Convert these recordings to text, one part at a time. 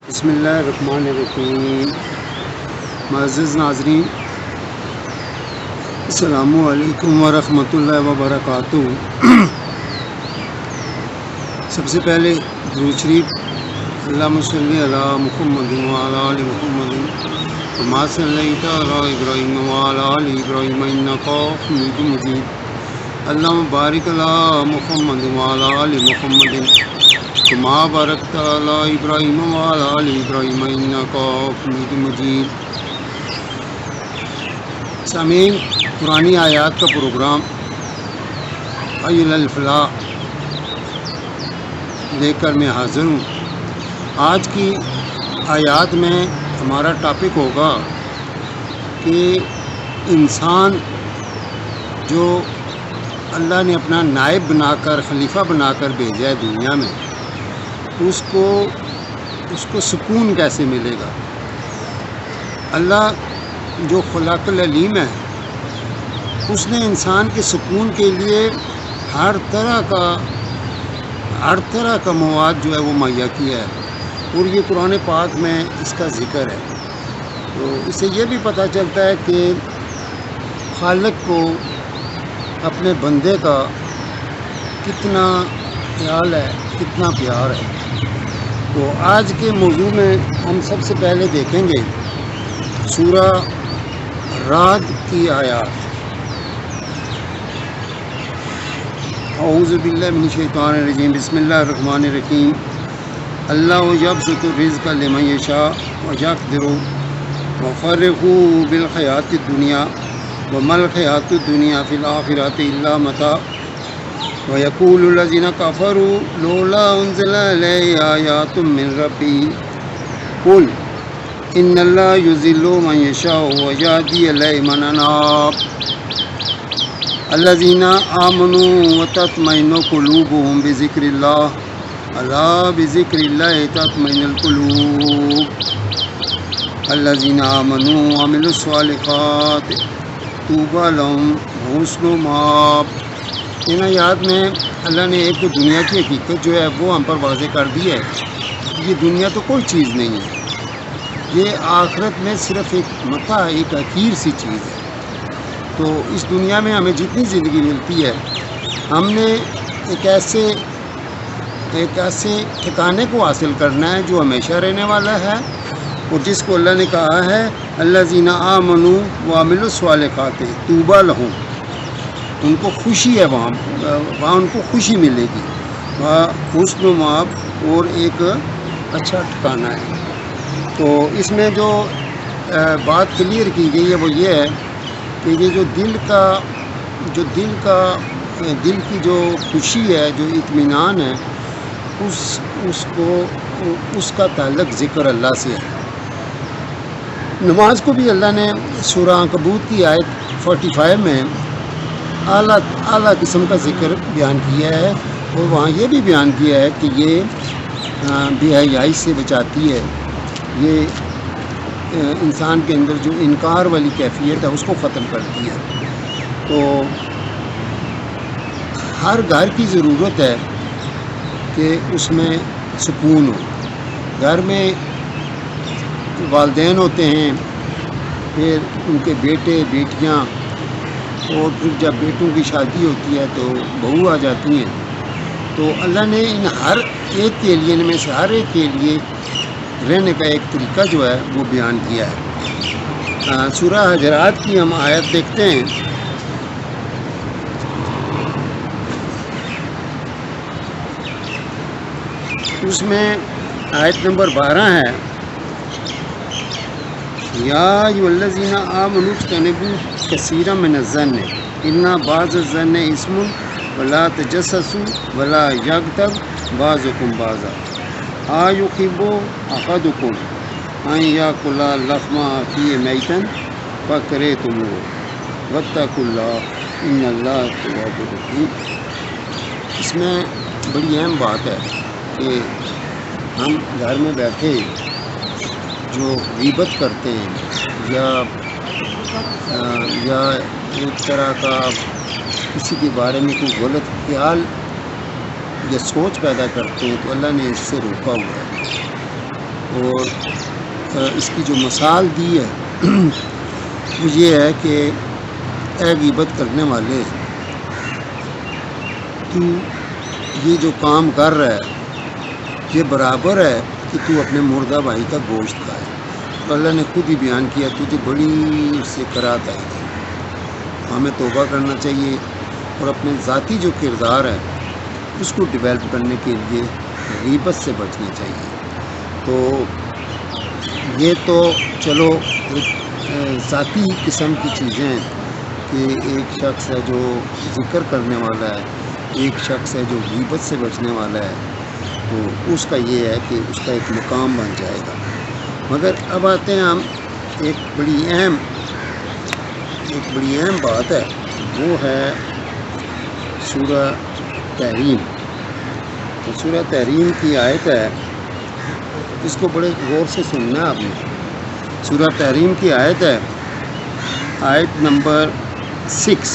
بسم اللہ الرحمن الرحیم۔ معزز ناظرین، السلام علیکم ورحمۃ اللہ وبرکاتہ۔ سب سے پہلے درود شریف، اللہم صلی علی محمد وعلی آل محمد کما صلیت علی ابراہیم وعلی آل ابراہیم انک حمید مجید، اللہم بارک علی محمد وعلی آل محمد کما بارکت علی ابراہیم وعلی آل ابراہیم انک حمید مجید۔ سامعین، پرانی آیات کا پروگرام حی الفلاح لے کر میں حاضر ہوں۔ آج کی آیات میں ہمارا ٹاپک ہوگا کہ انسان جو اللہ نے اپنا نائب بنا کر، خلیفہ بنا کر بھیجا ہے دنیا میں، اس کو سکون کیسے ملے گا۔ اللہ جو خلاق العلیم ہے، اس نے انسان کے سکون کے لیے ہر طرح کا مواد جو ہے وہ مہیا کیا ہے، اور یہ قرآن پاک میں اس کا ذکر ہے۔ تو اس سے یہ بھی پتہ چلتا ہے کہ خالق کو اپنے بندے کا کتنا خیال ہے، کتنا پیار ہے۔ تو آج کے موضوع میں ہم سب سے پہلے دیکھیں گے سورہ رعد کی آیات۔ اعوذ باللہ من الشیطان الرجیم، بسم اللہ الرحمن الرحیم۔ اللہ یبسط الرزق لمن یشاء ویقدر ویفرح بالحیاۃ الدنیا وما الحیاۃ الدنیا فی الآخرۃ الا متاع وَيَقُولُ الَّذِينَ كَفَرُوا لَوْلَا أُنزِلَ عَلَيْهِ آيَاتٌ مِّن رَّبِّهِ قُلْ إِنَّ اللَّهَ يُضِلُّ مَن يَشَاءُ وَيَهْدِي إِلَيْهِ مَن أَنَابَ الَّذِينَ آمَنُوا وَتَطْمَئِنُّ قُلُوبُهُم بِذِكْرِ اللَّهِ أَلَا بِذِكْرِ اللَّهِ تَطْمَئِنُّ الْقُلُوبُ الَّذِينَ آمَنُوا وَعَمِلُوا الصَّالِحَاتِ طُوبَىٰ لَهُمْ وَحُسْنُ مَآبٍ۔ ان آیات میں اللہ نے ایک تو دنیا کی حقیقت جو ہے وہ ہم پر واضح کر دی ہے کہ یہ دنیا تو کوئی چیز نہیں ہے، یہ آخرت میں صرف ایک متاع، ایک حقیر سی چیز ہے۔ تو اس دنیا میں ہمیں جتنی زندگی ملتی ہے، ہم نے ایک ایسے ٹھکانے کو حاصل کرنا ہے جو ہمیشہ رہنے والا ہے، اور جس کو اللہ نے کہا ہے الذین آمنوا وعملوا الصالحات طوبیٰ لہم، ان کو خوشی ہے، وہاں ان کو خوشی ملے گی، حسن و مآب، اور ایک اچھا ٹھکانہ ہے۔ تو اس میں جو بات کلیئر کی گئی ہے وہ یہ ہے کہ یہ جو دل کی جو خوشی ہے، جو اطمینان ہے، اس کا تعلق ذکر اللہ سے ہے۔ نماز کو بھی اللہ نے سورہ عنکبوت کی آیت 45 میں اعلیٰ قسم کا ذکر بیان کیا ہے، اور وہاں یہ بھی بیان کیا ہے کہ یہ بے حیائی سے بچاتی ہے، یہ انسان کے اندر جو انکار والی کیفیت ہے اس کو ختم کرتی ہے۔ تو ہر گھر کی ضرورت ہے کہ اس میں سکون ہو۔ گھر میں والدین ہوتے ہیں، پھر ان کے بیٹے بیٹیاں، اور پھر جب بیٹوں کی شادی ہوتی ہے تو بہو آ جاتی ہیں۔ تو اللہ نے ان ہر ایک کے لیے، ان میں سے ہر ایک کے لیے رہنے کا ایک طریقہ جو ہے وہ بیان کیا ہے۔ سورہ حجرات کی ہم آیت دیکھتے ہیں۔ اس میں آیت نمبر 12 ہے، یا ایھا الذین آمنوا اجتنبوا کثیرا من الظن ان بعض الظن اسم ولا تجسسوا ولا یغتب بعضکم بعضا ایحب احدکم ان یاکل لحم اخیہ میتا فکرہتموہ واتقوا اللہ ان اللہ تواب رحیم۔ اس میں بڑی اہم بات ہے کہ ہم گھر میں بیٹھے جو غیبت کرتے ہیں یا ایک طرح کا کسی کے بارے میں کوئی غلط خیال یا سوچ پیدا کرتے ہیں، تو اللہ نے اس سے روکا ہوا ہے۔ اور اس کی جو مثال دی ہے وہ یہ ہے کہ اے غیبت کرنے والے، تو یہ جو کام کر رہا ہے یہ برابر ہے کہ تو اپنے مردہ بھائی کا گوشت کھائے۔ تو اللہ نے خود ہی بیان کیا تجھے بڑی اس سے کرات آئی تھی۔ ہمیں توبہ کرنا چاہیے اور اپنے ذاتی جو کردار ہے اس کو ڈیولپ کرنے کے لیے غیبت سے بچنا چاہیے۔ تو یہ تو چلو ایک ذاتی قسم کی چیزیں ہیں کہ ایک شخص ہے جو ذکر کرنے والا ہے، ایک شخص ہے جو غیبت سے بچنے والا ہے، تو اس کا یہ ہے کہ اس کا ایک مقام بن جائے گا۔ مگر اب آتے ہیں ہم ایک بڑی اہم بات ہے، وہ ہے سورہ تحریم۔ تو سورہ تحریم کی آیت ہے، اس کو بڑے غور سے سننا ہے آپ نے۔ سورہ تحریم کی آیت ہے، آیت نمبر 6۔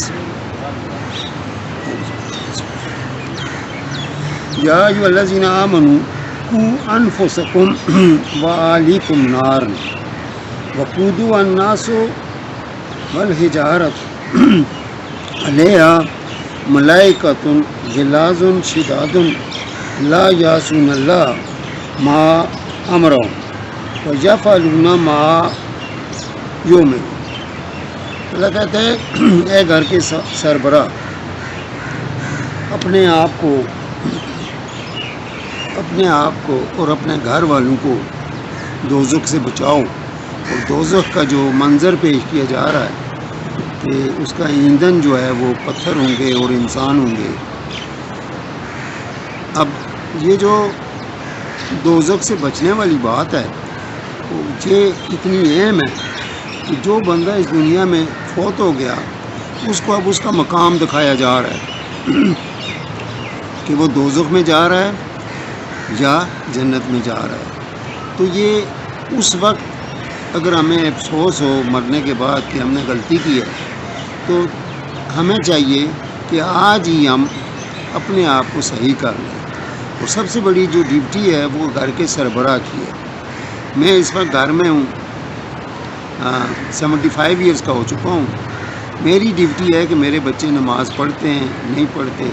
یا ایھا الذین آمنوا قوا انفسکم واہلیکم نارا وقودها الناس والحجارۃ علیہا ملائکۃ غلاظ شداد لا یعصون اللہ ما امرهم ویفعلون ما یؤمرون۔ اللہ کہتے ہیں اے گھر کے سربراہ، اپنے آپ کو اور اپنے گھر والوں کو دوزخ سے بچاؤ۔ اور دوزخ کا جو منظر پیش کیا جا رہا ہے کہ اس کا ایندھن جو ہے وہ پتھر ہوں گے اور انسان ہوں گے۔ اب یہ جو دوزخ سے بچنے والی بات ہے یہ اتنی اہم ہے کہ جو بندہ اس دنیا میں فوت ہو گیا اس کو اب اس کا مقام دکھایا جا رہا ہے کہ وہ دوزخ میں جا رہا ہے یا جنت میں جا رہا ہے۔ تو یہ اس وقت اگر ہمیں افسوس ہو مرنے کے بعد کہ ہم نے غلطی کی ہے، تو ہمیں چاہیے کہ آج ہی ہم اپنے آپ کو صحیح کر لیں۔ اور سب سے بڑی جو ڈیوٹی ہے وہ گھر کے سربراہ کی ہے۔ میں اس وقت گھر میں ہوں، 75 ایئرس کا ہو چکا ہوں۔ میری ڈیوٹی ہے کہ میرے بچے نماز پڑھتے ہیں نہیں پڑھتے،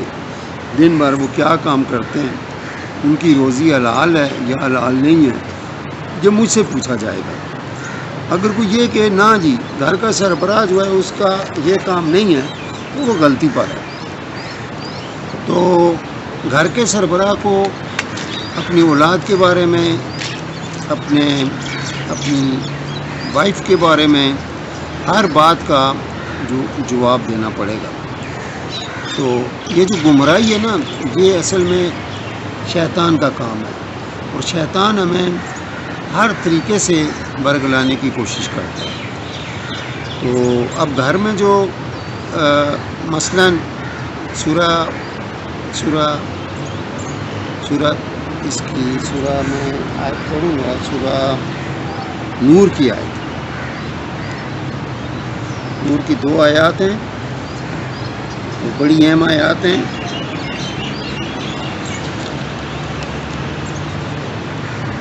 دن بھر وہ کیا کام کرتے ہیں، ان کی روزی حلال ہے یا حلال نہیں ہے، یہ مجھ سے پوچھا جائے گا۔ اگر کوئی یہ کہ نہ جی گھر کا سربراہ جو ہے اس کا یہ کام نہیں ہے تو وہ غلطی پر ہے۔ تو گھر کے سربراہ کو اپنی اولاد کے بارے میں، اپنی وائف کے بارے میں ہر بات کا جواب دینا پڑے گا۔ تو یہ جو گمراہی ہے نا، یہ اصل میں شیطان کا کام ہے، اور شیطان ہمیں ہر طریقے سے برگلانے کی کوشش کرتا ہے۔ تو اب گھر میں جو مثلاً سورہ میں آیت پڑھوں گا، سورہ نور کی آیت، نور کی 2 آیات ہیں، وہ بڑی اہم آیات ہیں۔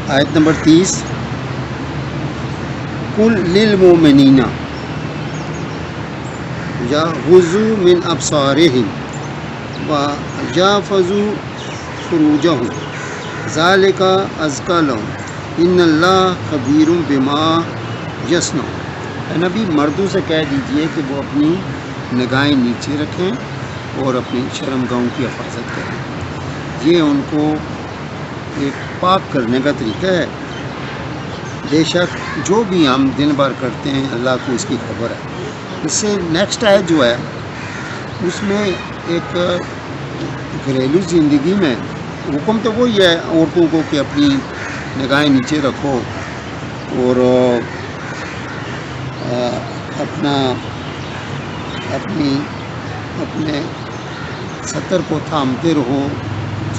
آیت نمبر 30، قل للمؤمنین یغضوا من ابصارہم ویحفظوا فروجہم ذلک ازکی لہم ان اللہ خبیر بما یصنعون۔ اے نبی، مردوں سے کہہ دیجئے کہ وہ اپنی نگاہیں نیچے رکھیں اور اپنی شرمگاہوں کی حفاظت کریں۔ یہ ان کو ایک پاک کرنے کا طریقہ ہے۔ بے شک جو بھی ہم دن بھر کرتے ہیں اللہ کو اس کی خبر ہے۔ اس سے نیکسٹ آیت جو ہے اس میں ایک گھریلو زندگی میں حکم تو وہی ہے عورتوں کو کہ اپنی نگاہیں نیچے رکھو اور اپنے ستر کو تھامتے رہو،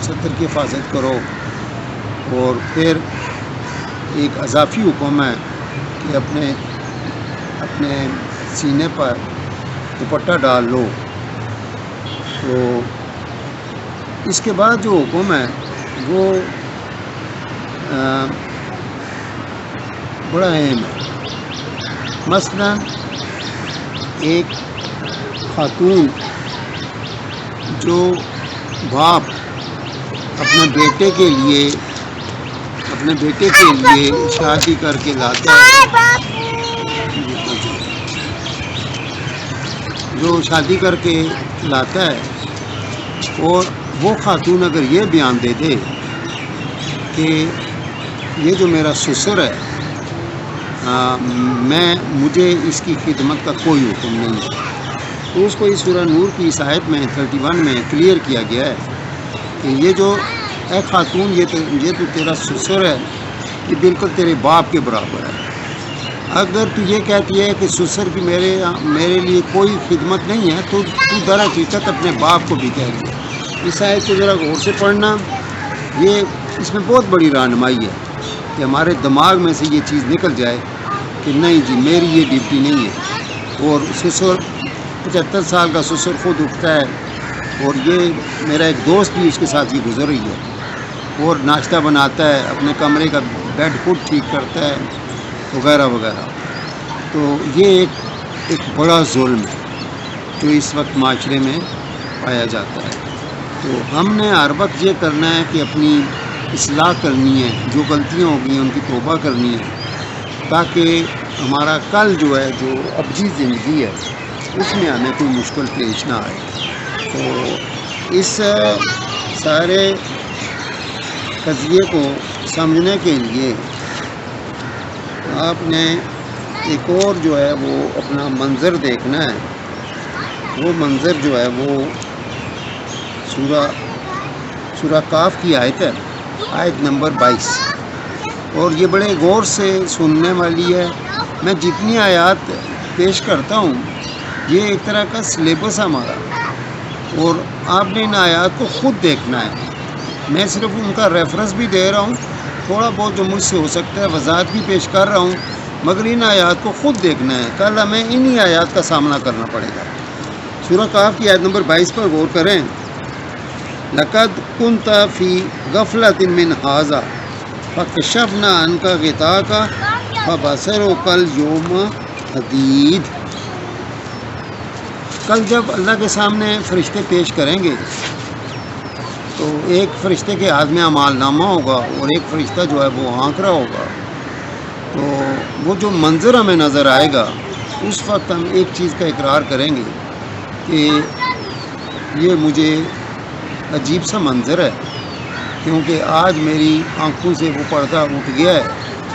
ستر کی حفاظت کرو۔ اور پھر ایک اضافی حکم ہے کہ اپنے سینے پر دوپٹہ ڈال لو۔ تو اس کے بعد جو حکم ہے وہ بڑا اہم ہے۔ مثلا ایک خاتون جو باپ اپنے بیٹے کے لیے شادی کر کے لاتا ہے، اور وہ خاتون اگر یہ بیان دے دے کہ یہ جو میرا سسر ہے مجھے اس کی خدمت کا کوئی حکم نہیں ہے، تو اس کو اس سورہ نور کی اس آیت میں 31 میں کلیئر کیا گیا ہے کہ یہ جو اے خاتون یہ تو تیرا سسر ہے، یہ بالکل تیرے باپ کے برابر ہے۔ اگر تو یہ کہتی ہے کہ سسر کی میرے لیے کوئی خدمت نہیں ہے تو در حقیقت اپنے باپ کو بھی کہہ رہی ہے۔ اس آیت کو ذرا غور سے پڑھنا، اس میں بہت بڑی رہنمائی ہے کہ ہمارے دماغ میں سے یہ چیز نکل جائے کہ نہیں جی میری یہ ڈیوٹی نہیں ہے۔ اور سسر 75 سال کا سسر خود اٹھتا ہے، اور یہ میرا ایک دوست بھی اس کے ساتھ یہ گزر رہی ہے، اور ناشتہ بناتا ہے، اپنے کمرے کا بیڈ خود ٹھیک کرتا ہے وغیرہ وغیرہ۔ تو یہ ایک بڑا ظلم ہے جو اس وقت معاشرے میں پایا جاتا ہے۔ تو ہم نے ہر وقت یہ کرنا ہے کہ اپنی اصلاح کرنی ہے، جو غلطیاں ہو گئی ہیں ان کی توبہ کرنی ہے، تاکہ ہمارا کل جو ہے جو ابدی زندگی ہے اس میں ہمیں کوئی مشکل پیش نہ آئے۔ تو اس سارے قضیے کو سمجھنے کے لیے آپ نے ایک اور جو ہے وہ اپنا منظر دیکھنا ہے۔ وہ منظر جو ہے وہ سورہ کاف کی آیت ہے، آیت نمبر 22، اور یہ بڑے غور سے سننے والی ہے۔ میں جتنی آیات پیش کرتا ہوں یہ ایک طرح کا سلیبس ہے ہمارا، اور آپ نے ان آیات کو خود دیکھنا ہے۔ میں صرف ان کا ریفرنس بھی دے رہا ہوں، تھوڑا بہت جو مجھ سے ہو سکتا ہے وضاحت بھی پیش کر رہا ہوں، مگر ان آیات کو خود دیکھنا ہے، کل ہمیں انہی آیات کا سامنا کرنا پڑے گا۔ سورہ کاف کی آیت نمبر 22 پر غور کریں۔ لَقَدْ كُنْتَ فِي غَفْلَةٍ مِّنْ هَٰذَا فَكَشَفْنَا عَنْكَ غِطَاءَكَ فَبَصَرُكَ الْيَوْمَ حَدِيدٌ۔ کل جب اللہ کے سامنے فرشتے پیش کریں گے تو ایک فرشتے کے ہاتھ میں اعمال نامہ ہوگا اور ایک فرشتہ جو ہے وہ آنکھ رہا ہوگا۔ تو وہ جو منظر ہمیں نظر آئے گا اس وقت ہم ایک چیز کا اقرار کریں گے کہ یہ مجھے عجیب سا منظر ہے، کیونکہ آج میری آنکھوں سے وہ پردہ اٹھ گیا ہے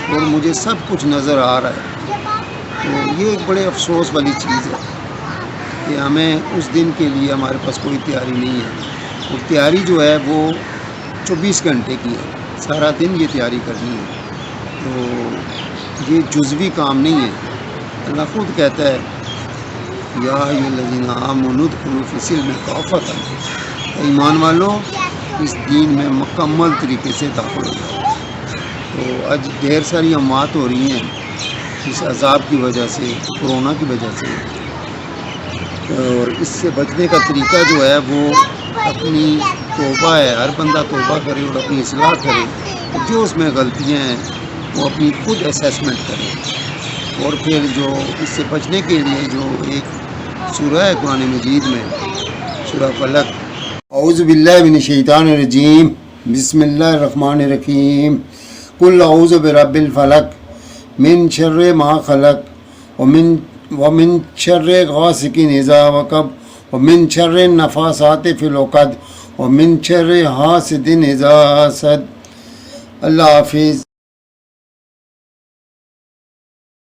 اور مجھے سب کچھ نظر آ رہا ہے۔ تو یہ ایک بڑے افسوس والی چیز ہے کہ ہمیں اس دن کے لیے ہمارے پاس کوئی تیاری نہیں ہے، اور تیاری جو ہے وہ 24 گھنٹے کی ہے، سارا دن یہ تیاری کرنی ہے۔ تو یہ جزوی کام نہیں ہے۔ اللہ خود کہتا ہے یا ایھا الذین آمنوا ادخلوا فی السلم کافۃ، ایمان والو اس دین میں مکمل طریقے سے داخل ہو جاؤ۔ تو آج ڈھیر ساری اموات ہو رہی ہیں اس عذاب کی وجہ سے، کورونا کی وجہ سے، اور اس سے بچنے کا طریقہ جو ہے وہ اپنی توبہ ہے۔ ہر بندہ توبہ کرے اور اپنی اصلاح کرے، جو اس میں غلطیاں ہیں وہ اپنی خود اسیسمنٹ کرے، اور پھر جو اس سے بچنے کے لیے جو ایک سورہ ہے قرآن مجید میں، سورہ فلق۔ اعوذ باللہ من الشیطان الرجیم، بسم اللہ الرحمن الرحیم۔ قل اعوذ برب الفلق من شر ما خلق ومن شر غاسق اذا وقب ومن شر النفاثات فی العقد ومن شر حاسد اذا حسد۔ اللہ حافظ۔